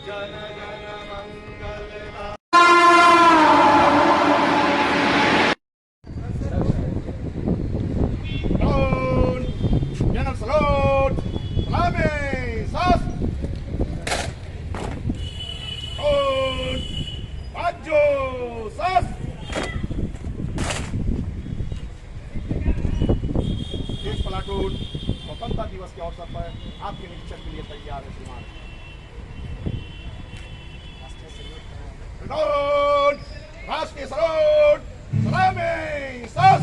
जन गण मंगल। Salute! Salame! Sas! Paggio! Sas! एक platoon स्वतंत्रता दिवस के अवसर पर आपके निरीक्षण के लिए तैयार है श्रीमान। राष्ट्रीय सलूट! सलामी! सस!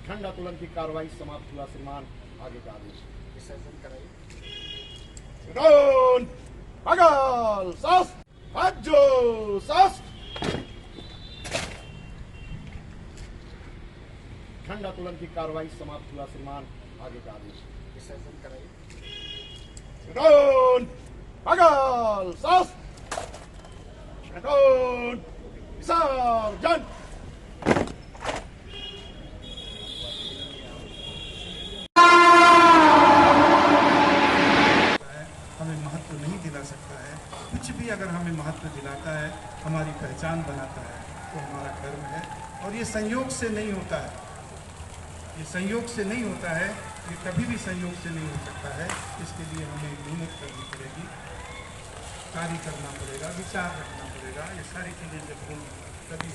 ठंड आंदोलन की कार्रवाई समाप्त हुआ श्रीमान। आगे का आदेश विसर्जन कराइए। पागल सास पाजो सास। ठंड आंदोलन की कार्रवाई समाप्त हुआ श्रीमान। आगे का आदेश विसर्जन कराइए। पागल सास विसर्जन। नहीं दिला सकता है, कुछ भी अगर हमें महत्व दिलाता है, हमारी पहचान बनाता है, तो हमारा धर्म है। और ये संयोग से नहीं होता है, ये संयोग से नहीं होता है, ये कभी भी संयोग से नहीं हो सकता है। इसके लिए हमें मेहनत करनी पड़ेगी, कार्य करना पड़ेगा, विचार रखना पड़ेगा। ये सारी चीज़ें जब होंगी तभी।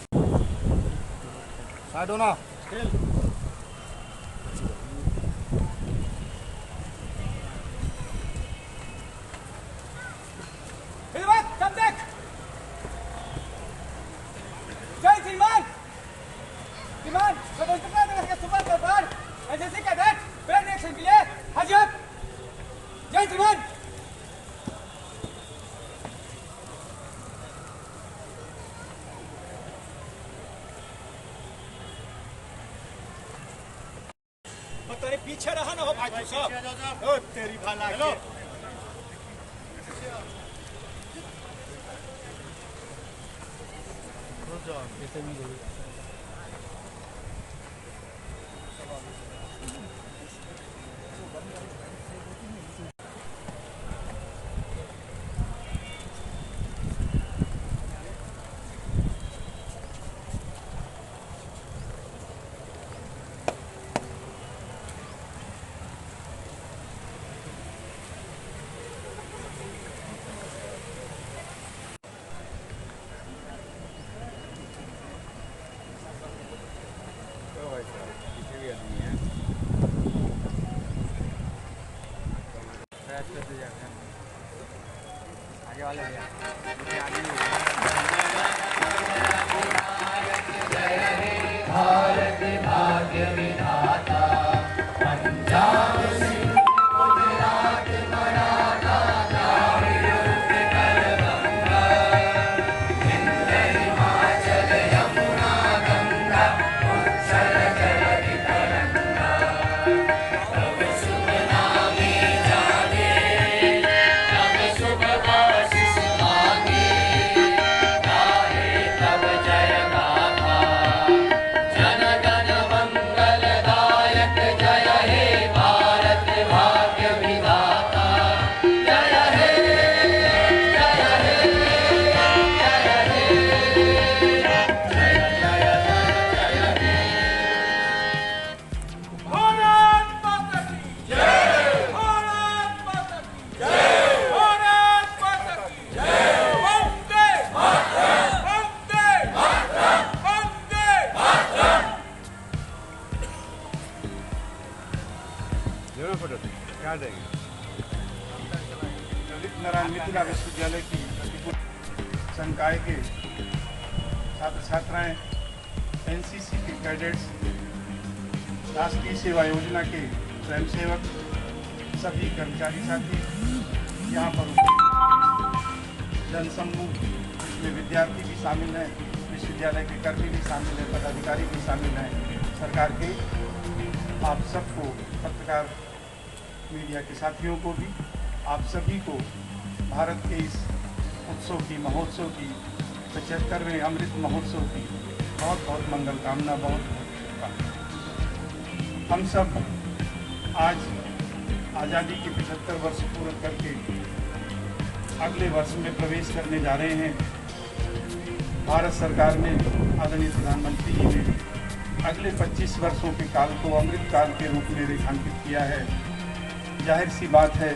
स्वतंत्रता दिवस के शुभ अवसर पर एनसीसी कैडेट फ्लैग एक्शन के लिए हाजिर। जय श्रीमान। तेरे पीछे रहा ना हो भाई साहब। ओ तेरी भाला हेलो कैसे मिलेगी। आगे वाले भारत भाग्य विधाता पंजाब सिंध गुजरात मराठा द्राविड़ उत्कल गंगा हिंद हिमाचल यमुना गंगा उत्कल जलधि तरंगा तब शुभ नामे जागे तब शुभ आशीष मांगे गाहे तब जय गाथा जन गण मंगलदायक जय हे भारत भाग्य विधाता जय हे जय हे जय हे जय जय जय हे। भारत माता की जय। भारत माता की जय। भारत माता की जय। वंदे मातरम वंदे मातरम वंदे मातरम। क्या देंगे? ललित नारायण मिथिला विश्वविद्यालय की संकाय के छात्र छात्राएं, एनसीसी के कैडेट्स, राष्ट्रीय सेवा योजना के स्वयंसेवक, सभी कर्मचारी साथी यहाँ पर जनसमूह, इसमें विद्यार्थी भी शामिल हैं, विश्वविद्यालय के कर्मी भी शामिल हैं, पदाधिकारी भी शामिल हैं, सरकार के आप सबको, पत्रकार मीडिया के साथियों को भी, आप सभी को भारत के इस उत्सव की, महोत्सव की, 75वें अमृत महोत्सव की बहुत बहुत मंगल कामना, बहुत बहुत शुभकामना। हम सब आज आज़ादी के 75 वर्ष पूरे करके अगले वर्ष में प्रवेश करने जा रहे हैं। भारत सरकार ने, आदरणीय प्रधानमंत्री जी ने अगले 25 वर्षों के काल को अमृत काल के रूप में रेखांकित किया है। जाहिर सी बात है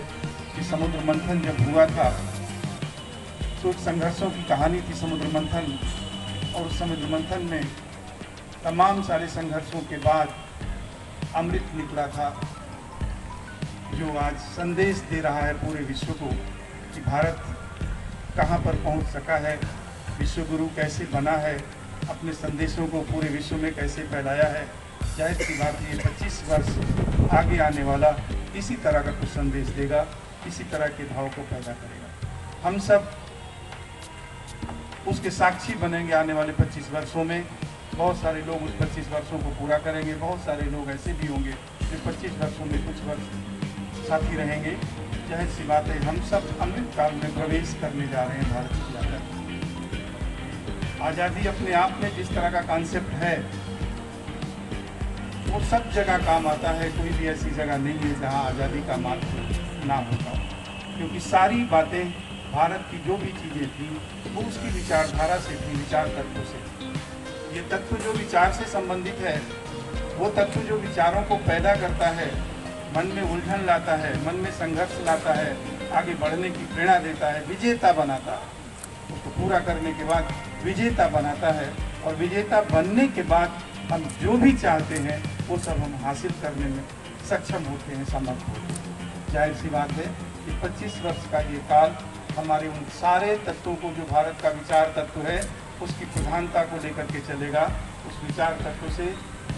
कि समुद्र मंथन जब हुआ था तो संघर्षों की कहानी थी समुद्र मंथन, और समुद्र मंथन में तमाम सारे संघर्षों के बाद अमृत निकला था, जो आज संदेश दे रहा है पूरे विश्व को कि भारत कहाँ पर पहुँच सका है, विश्व गुरु कैसे बना है, अपने संदेशों को पूरे विश्व में कैसे फैलाया है। जाहिर सी बात ये 25 वर्ष आगे आने वाला इसी तरह का कुछ संदेश देगा, इसी तरह के भाव को पैदा करेगा। हम सब उसके साक्षी बनेंगे आने वाले 25 वर्षों में। बहुत सारे लोग उस 25 वर्षों को पूरा करेंगे, बहुत सारे लोग ऐसे भी होंगे जो 25 वर्षों में कुछ वर्ष साथी रहेंगे। जाहिर सी बात है हम सब अमृत काल में प्रवेश करने जा रहे हैं। भारत की आज़ादी अपने आप में जिस तरह का कॉन्सेप्ट है वो सब जगह काम आता है। कोई भी ऐसी जगह नहीं है जहां आज़ादी का महत्व ना होता, क्योंकि सारी बातें भारत की जो भी चीज़ें थी वो उसकी विचारधारा से थी, विचार तत्व से। ये तत्व जो विचार से संबंधित है, वो तत्व जो विचारों को पैदा करता है, मन में उलझन लाता है, मन में संघर्ष लाता है, आगे बढ़ने की प्रेरणा देता है, विजेता बनाता है, उसको पूरा करने के बाद विजेता बनाता है। और विजेता बनने के बाद हम जो भी चाहते हैं वो सब हम हासिल करने में सक्षम होते हैं, समर्थ होते हैं। जाहिर सी बात है कि 25 वर्ष का ये काल हमारे उन सारे तत्वों को, जो भारत का विचार तत्व है उसकी प्रधानता को लेकर के चलेगा। उस विचार तत्व से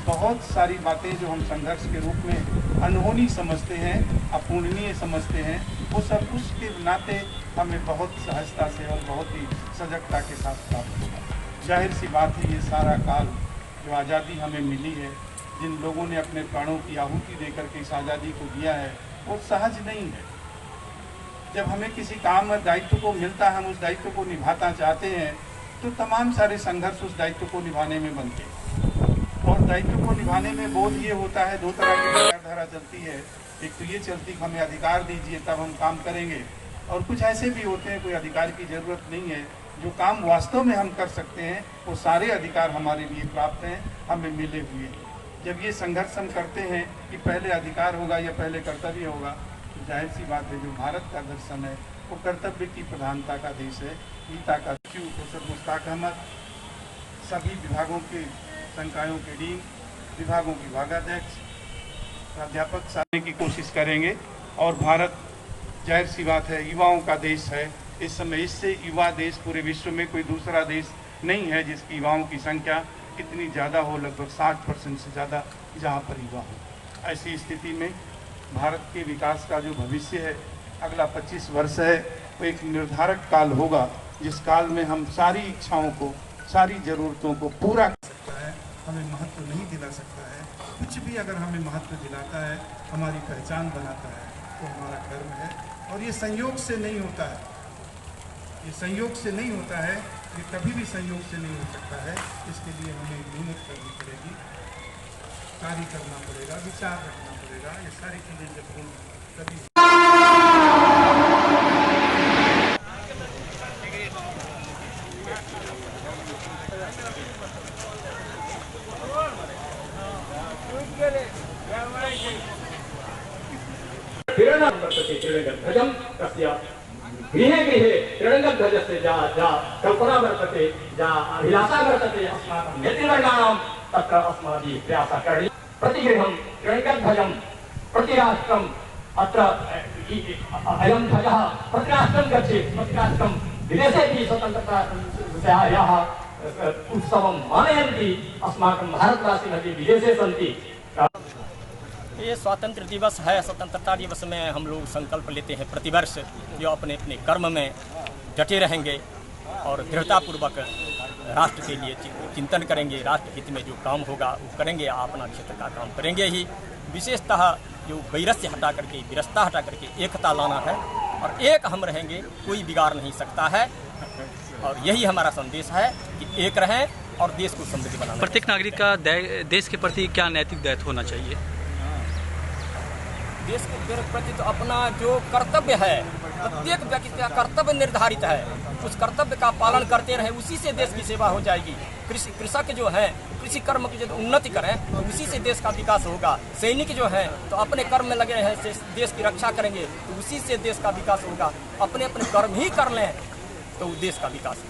बहुत सारी बातें जो हम संघर्ष के रूप में अनहोनी समझते हैं, अपूर्णीय समझते हैं, वो सब उसके नाते हमें बहुत सहजता से और बहुत ही सजगता के साथ प्राप्त होगा। जाहिर सी बात है ये सारा काल जो आज़ादी हमें मिली है, जिन लोगों ने अपने प्राणों की आहुति देकर के इस आज़ादी को दिया है, वो सहज नहीं है। जब हमें किसी काम और दायित्व को मिलता है, हम उस दायित्व को निभाना चाहते हैं, तो तमाम सारे संघर्ष उस दायित्व को निभाने में बनते हैं। और दायित्व को निभाने में बोध ये होता है, दो तरह की विचारधारा चलती है। एक तो ये चलती कि हमें अधिकार दीजिए तब हम काम करेंगे, और कुछ ऐसे भी होते हैं कोई अधिकार की ज़रूरत नहीं है, जो काम वास्तव में हम कर सकते हैं वो सारे अधिकार हमारे लिए प्राप्त हैं, हमें मिले हुए हैं। जब ये संघर्ष हम करते हैं कि पहले अधिकार होगा या पहले कर्तव्य होगा, तो जाहिर सी बात है जो भारत का दर्शन है वो कर्तव्य की प्रधानता का देश है। गीता का प्रोफेसर मुश्ताक अहमद, सभी विभागों के संकायों के डीन, विभागों के विभागाध्यक्ष, प्राध्यापक साधने की कोशिश करेंगे। और भारत जाहिर सी बात है युवाओं का देश है इस समय। इससे युवा देश पूरे विश्व में कोई दूसरा देश नहीं है जिसकी युवाओं की संख्या इतनी ज़्यादा हो, लगभग 60% से ज़्यादा जहाँ पर युवा हो। ऐसी स्थिति में भारत के विकास का जो भविष्य है, अगला 25 वर्ष है, वो एक निर्धारक काल होगा, जिस काल में हम सारी इच्छाओं को, सारी ज़रूरतों को पूरा कर सकता है, हमें महत्व नहीं दिला सकता है। कुछ भी अगर हमें महत्व दिलाता है, हमारी पहचान बनाता है, तो हमारा कर्म है। और ये संयोग से नहीं होता है, ये संयोग से नहीं होता है, ये कभी भी संयोग से नहीं हो सकता है। इसके लिए हमें मेहनत करनी पड़ेगी, कार्य करना पड़ेगा, विचार रखना पड़ेगा। ये सारी चीज़ें जब हम कभी त्रिरङ्गध्वजं तस्य गृहे गृहे त्रिरङ्गध्वजस्य जा कल्पना वर्तते, जा अभिलाषा वर्तते, अस्माकं नेतृवर्गाणां तत्र अस्माभिः प्रयासः करणीयः। प्रतिगृहं त्रिरङ्गध्वजं, प्रतिराष्ट्रम् अत्र अयं ध्वजः प्रतिराष्ट्रं गच्छेत्, प्रतिराष्ट्रं विदेशेऽपि स्वतन्त्रतायाः उत्सवं मानयन्ति। अस्माकं भारतवासिनः विदेशे सन्ति। ये स्वतंत्र दिवस है। स्वतंत्रता दिवस में हम लोग संकल्प लेते हैं प्रतिवर्ष जो अपने अपने कर्म में डटे रहेंगे और दृढ़तापूर्वक राष्ट्र के लिए चिंतन करेंगे, राष्ट्र हित में जो काम होगा वो करेंगे, अपना क्षेत्र का काम करेंगे ही। विशेषतः जो वैरस्य हटा करके, विरसता हटा करके एकता लाना है, और एक हम रहेंगे, कोई बिगाड़ नहीं सकता है। और यही हमारा संदेश है कि एक रहें और देश को समृद्ध बनाना। प्रत्येक नागरिक का देश के प्रति क्या नैतिक दायित्व होना चाहिए? देश के प्रति तो अपना जो कर्तव्य है, प्रत्येक व्यक्ति का कर्तव्य निर्धारित है, उस कर्तव्य का पालन करते रहे, उसी से देश की सेवा हो जाएगी। कृषक जो है कृषि कर्म की जो उन्नति करें तो उसी से देश का विकास होगा। सैनिक जो हैं तो अपने कर्म में लगे हैं, देश की रक्षा करेंगे तो उसी से देश का विकास होगा। अपने अपने कर्म ही कर लें तो देश का विकास होगा।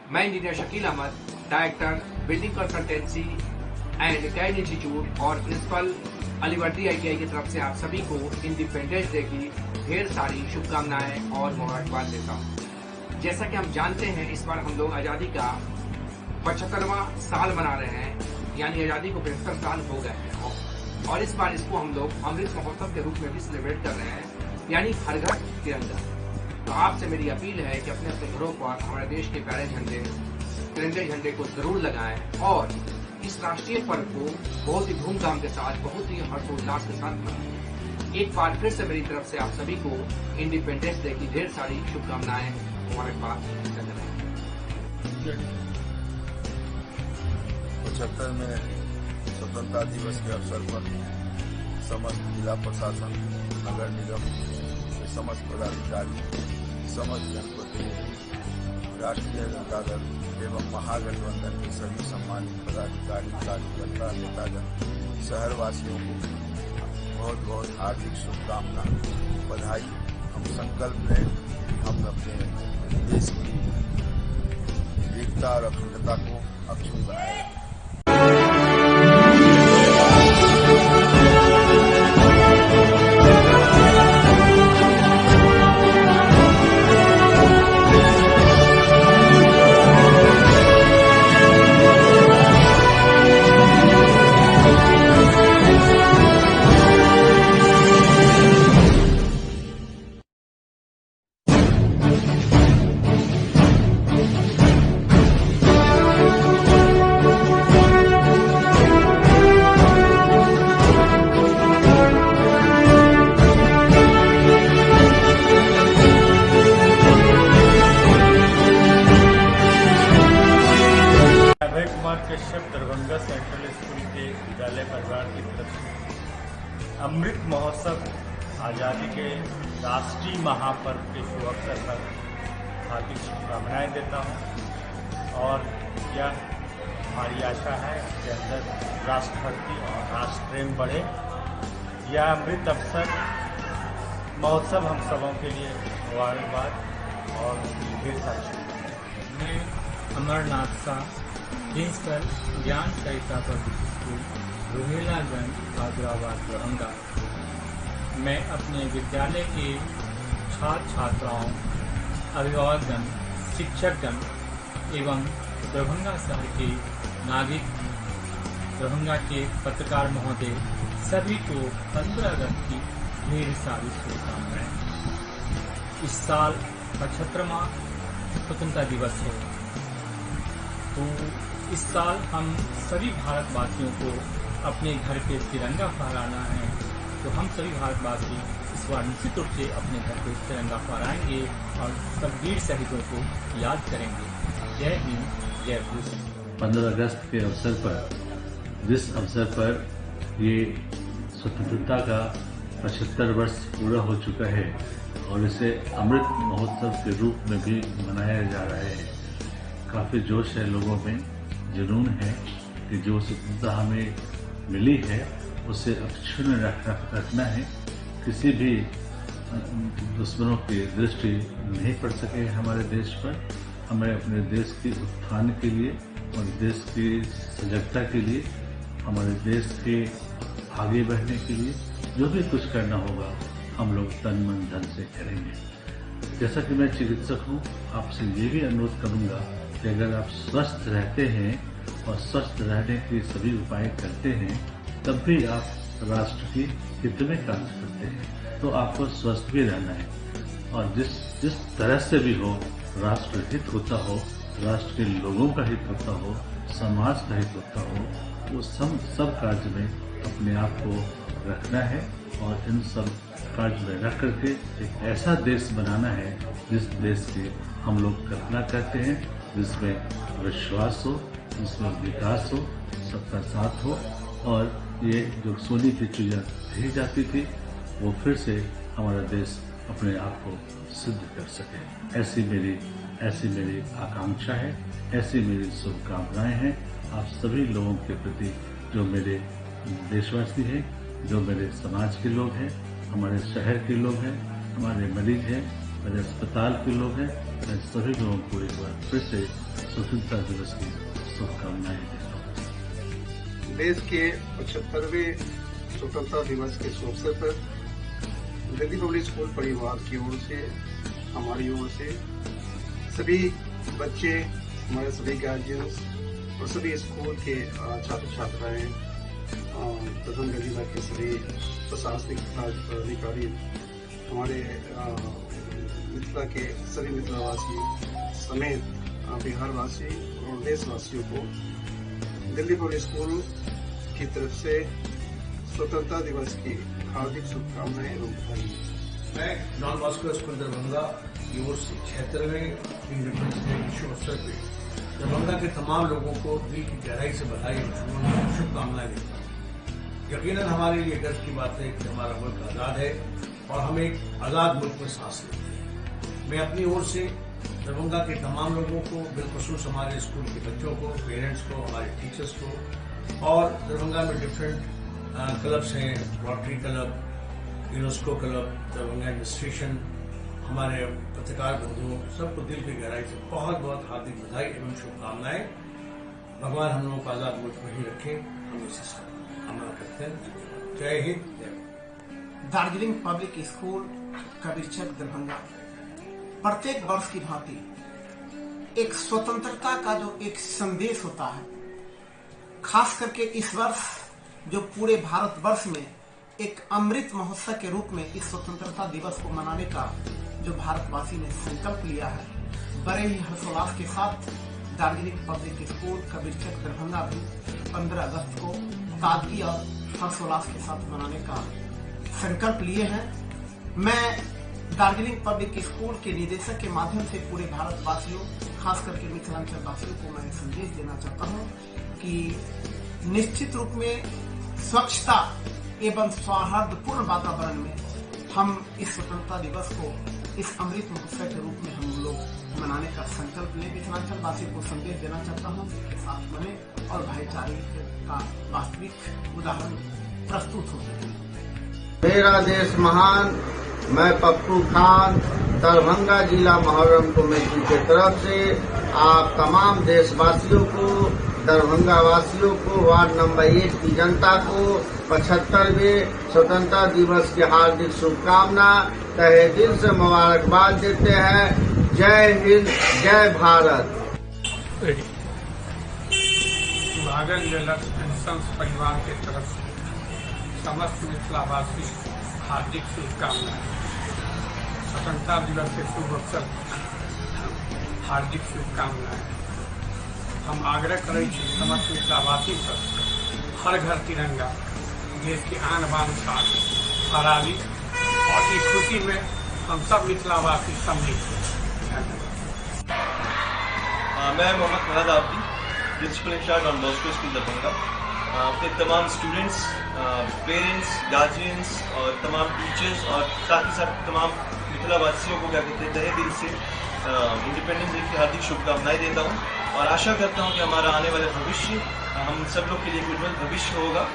मैं engineer Shakeel Ahmed, director building consultancy and CAD institute और प्रिंसिपल अलीवर्दी ITI की तरफ से आप सभी को इंडिपेंडेंस डे की ढेर सारी शुभकामनाएं और मुबारकबाद देता हूं। जैसा कि हम जानते हैं, इस बार हम लोग आज़ादी का 75वां साल मना रहे हैं, यानी आज़ादी को 75 साल हो गए हैं, और इस बार इसको हम लोग अमृत महोत्सव के रूप में भी सेलिब्रेट कर रहे हैं, यानी हर घर तिरंगा। तो आपसे मेरी अपील है कि अपने अपने घरों पर हमारे देश के प्यारे झंडे, तिरंगे झंडे को जरूर लगाएं और इस राष्ट्रीय पर्व को बहुत ही धूमधाम के साथ, बहुत ही हर्षोल्लास के साथ मनाएं। एक बार फिर से मेरी तरफ से आप सभी को इंडिपेंडेंस डे की ढेर सारी शुभकामनाएं मुबारकबाद। 75 में स्वतंत्रता दिवस के अवसर पर समस्त जिला प्रशासन, नगर निगम के समस्त पदाधिकारी, समस्त जनप्रतिनिधि, राष्ट्रीय जनता दल एवं महागठबंधन के सभी सम्मानित पदाधिकारी, कार्यकर्ता, नेतागण, शहरवासियों को बहुत बहुत हार्दिक शुभकामना, बधाई। हम संकल्प लें कि हम अपने देश की एकता और अखंडता को अक्षुण्ण बनाए रखें। दरभंगा सेंट्रल स्कूल के विद्यालय परिवार की तरफ से अमृत महोत्सव आज़ादी के राष्ट्रीय महापर्व के शुभ अवसर पर हार्दिक शुभकामनाएं देता हूं। और यह हमारी आशा है कि अंदर राष्ट्रभक्ति और राष्ट्र प्रेम बढ़े। यह अमृत अवसर महोत्सव हम सबों के लिए मुबारकबाद और ढेर सारी शुभकामनाएं। मैं अमरनाथ शाह, प्रिंसिपल ज्ञान सरिता पब्लिक स्कूल, रोहिलागंज, हैदराबाद, दरभंगा। मैं अपने विद्यालय के छात्र छात्राओं, अभिभावकगण, शिक्षकगण एवं दरभंगा शहर के नागरिक, दरभंगा के पत्रकार महोदय सभी को 15 अगस्त की ढेर सारी शुभकामनाएं। इस साल 75वां स्वतंत्रता दिवस है, तो इस साल हम सभी भारतवासियों को अपने घर पे तिरंगा फहराना है तो हम सभी भारतवासी इस बार निश्चित रूप से अपने घर पे तिरंगा फहराएंगे और सब वीर शहीदों को याद करेंगे। जय हिंद, जय भारत। 15 अगस्त के अवसर पर, जिस अवसर पर ये स्वतंत्रता का 75 वर्ष पूरा हो चुका है और इसे अमृत महोत्सव के रूप में भी मनाया जा रहा है, काफ़ी जोश है लोगों में, जुनून है कि जो स्वतंत्रता हमें मिली है उसे अक्षुण्ण रखना है। किसी भी दुश्मनों की दृष्टि नहीं पड़ सके हमारे देश पर। हमें अपने देश के उत्थान के लिए और देश की सजगता के लिए, हमारे देश के आगे बढ़ने के लिए जो भी कुछ करना होगा हम लोग तन मन धन से करेंगे। जैसा कि मैं चिकित्सक हूँ, आपसे ये भी अनुरोध करूँगा कि अगर आप स्वस्थ रहते हैं और स्वस्थ रहने के सभी उपाय करते हैं, तब भी आप राष्ट्र की हित में कार्य करते हैं, तो आपको स्वस्थ भी रहना है। और जिस तरह से भी हो, राष्ट्र हित होता हो, राष्ट्र के लोगों का हित होता हो, समाज का हित होता हो, वो सब कार्य में अपने आप को रखना है और इन सब कार्य में रख करके एक ऐसा देश बनाना है जिस देश की हम लोग कल्पना करते हैं, जिसमें विश्वास हो, जिसमें विकास हो, सबका साथ हो और ये जो सोने की चिड़िया कही जाती थी वो फिर से हमारा देश अपने आप को सिद्ध कर सके। ऐसी मेरी आकांक्षा है, ऐसी मेरी शुभकामनाएं हैं आप सभी लोगों के प्रति, जो मेरे देशवासी हैं, जो मेरे समाज के लोग हैं, हमारे शहर के लोग हैं, हमारे मरीज हैं, मेरे अस्पताल के लोग हैं। मैं सभी लोगों को एक बार फिर से स्वतंत्रता दिवस की शुभकामनाएं देता हूँ। देश के 75वें स्वतंत्रता दिवस के अवसर पर दिल्ली पब्लिक स्कूल परिवार की ओर से, हमारी ओर से सभी बच्चे, हमारे सभी गार्जियंस और सभी स्कूल के छात्र छात्राएं, दरभंगा जिला के सभी प्रशासनिक अधिकारी, हमारे मिथिला के सभी मिथिलावासी समेत बिहारवासी और देशवासियों को दिल्ली पब्लिक स्कूल की तरफ से स्वतंत्रता दिवस की हार्दिक शुभकामनाएं एवं बधाई। मैं डॉन बॉस्को स्कूल दरभंगा की ओर से 76वें इंडिपेंडेंस डे के शुभ अवसर पर दरभंगा के तमाम लोगों को दिल की गहराई से बधाई एवं शुभकामनाएं देता हूँ। यकीनन हमारे लिए गर्व की बात है कि हमारा मुल्क आज़ाद है और हम एक आज़ाद मुल्क में सांस लेते हैं। मैं अपनी ओर से दरभंगा के तमाम लोगों को, बिलखसूस हमारे स्कूल के बच्चों को, पेरेंट्स को, हमारे टीचर्स को और दरभंगा में डिफरेंट क्लब्स हैं, rotary club, UNESCO club, Darbhanga administration, हमारे पत्रकार बंधुओं, सबको दिल की गहराई से बहुत बहुत हार्दिक बधाई एवं शुभकामनाएं। भगवान हम लोगों को आज़ाद मुल्क में ही रखें, हम इसे कामना करते हैं। जय हिंद, जय। दार्जिलिंग पब्लिक स्कूल कबीरचक दरभंगा प्रत्येक वर्ष की भांति एक स्वतंत्रता का जो एक संदेश होता है, खास करके इस वर्ष जो पूरे भारतवर्ष में एक अमृत महोत्सव के रूप में इस स्वतंत्रता दिवस को मनाने का जो भारतवासी ने संकल्प लिया है, बड़े ही हर्षोल्लास के साथ दार्जिलिंग पब्लिक स्कूल कबीरचक दरभंगा भी 15 अगस्त को ताजगी और हर्षोल्लास के साथ मनाने का संकल्प लिए हैं। मैं दार्जिलिंग पब्लिक स्कूल के निदेशक के माध्यम से पूरे भारतवासियों, खास करके मिथिलांचल वासियों को मैं संदेश देना चाहता हूं कि निश्चित रूप में स्वच्छता एवं सौहार्दपूर्ण वातावरण में हम इस स्वतंत्रता दिवस को इस अमृत महोत्सव के रूप में हम लोग मनाने का संकल्प लें। मिथिलांचल वासियों को संदेश देना चाहता हूँ कि साथ बने और भाईचारे का वास्तविक उदाहरण प्रस्तुत हो सके। मेरा देश महान, मैं पप्पू खान, दरभंगा जिला मुहर्रम कमेटी की तरफ से आप तमाम देशवासियों को, दरभंगा वासियों को, वार्ड नंबर 1 की जनता को 75वें स्वतंत्रता दिवस की हार्दिक शुभकामना तहे दिल से मुबारकबाद देते हैं। जय हिंद, जय भारत। सुहागन लक्ष्य संस परिवार की तरफ से समस्त मिथिलावासी हार्दिक शुभकामनाएं। स्वतंत्रता दिवस के शुभ अवसर हार्दिक शुभकामनाएं। हम आग्रह करें समस्त मिथिलावासी पर हर घर तिरंगा, देश के आन बान साथ फरारी और इस खुशी में हम सब मिथिलावासी सम्मिलित हैं। मैं Mohammad Fahad Abdi, principal in charge Don Bosco school Darbhanga, अपने तमाम स्टूडेंट्स, पेरेंट्स, गार्जियंस और तमाम टीचर्स और साथ ही साथ तमाम मिथिलावासियों को क्या कहते हैं तहे दिल से इंडिपेंडेंस डे की हार्दिक शुभकामनाएं देता हूं और आशा करता हूं कि हमारा आने वाला भविष्य हम सब लोग के लिए उज्जवल भविष्य होगा।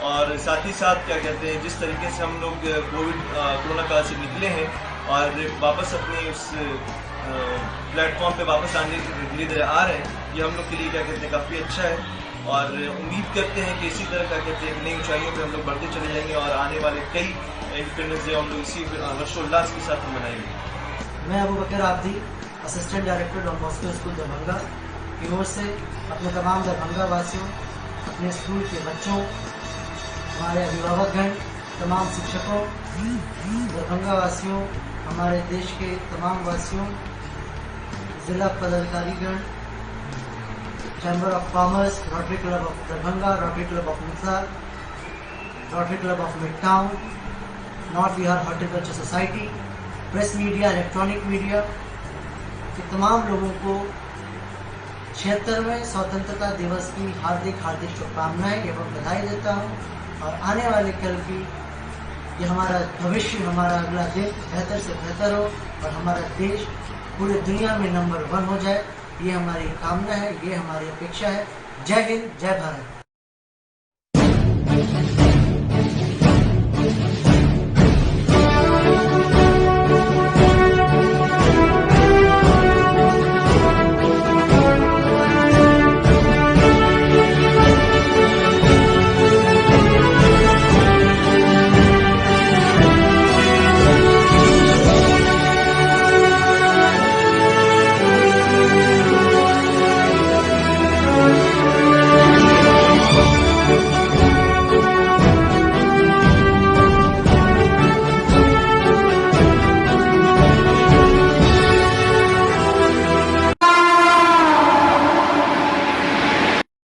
और साथ ही साथ क्या कहते हैं जिस तरीके से हम लोग कोरोना काल से निकले हैं और वापस अपने उस प्लेटफॉर्म पे वापस आने धीरे धीरे आ रहे हैं, ये हम लोग के लिए क्या कहते हैं काफ़ी अच्छा है और उम्मीद करते हैं कि इसी तरह क्या कहते हैं नई ऊंचाइयों पे हम लोग बढ़ते चले जाएंगे और आने वाले कई इंडिपेंडेंस डे हम लोग इसी हर्षोल्लास के साथ हम मनाएंगे। मैं Abu Bakar Abdi, assistant director Don Bosco school Darbhanga की ओर से अपने तमाम दरभंगा वासियों, अपने स्कूल के बच्चों, हमारे अभिभावकगण, तमाम शिक्षकों, दरभंगा वासियों, हमारे देश के तमाम वासियों, जिला पदाधिकारीगण, chamber of commerce, rotary club of Darbhanga, rotary club of Mithila, rotary club of mid town, north Bihar horticulture society, press media, electronic media के तमाम लोगों को 76वें स्वतंत्रता दिवस की हार्दिक शुभकामनाएं एवं बधाई देता हूं और आने वाले कल की ये हमारा भविष्य, हमारा अगला दिन बेहतर से बेहतर हो और हमारा देश पूरी दुनिया में नंबर 1 हो जाए, ये हमारी कामना है, ये हमारी अपेक्षा है। जय हिंद, जय भारत।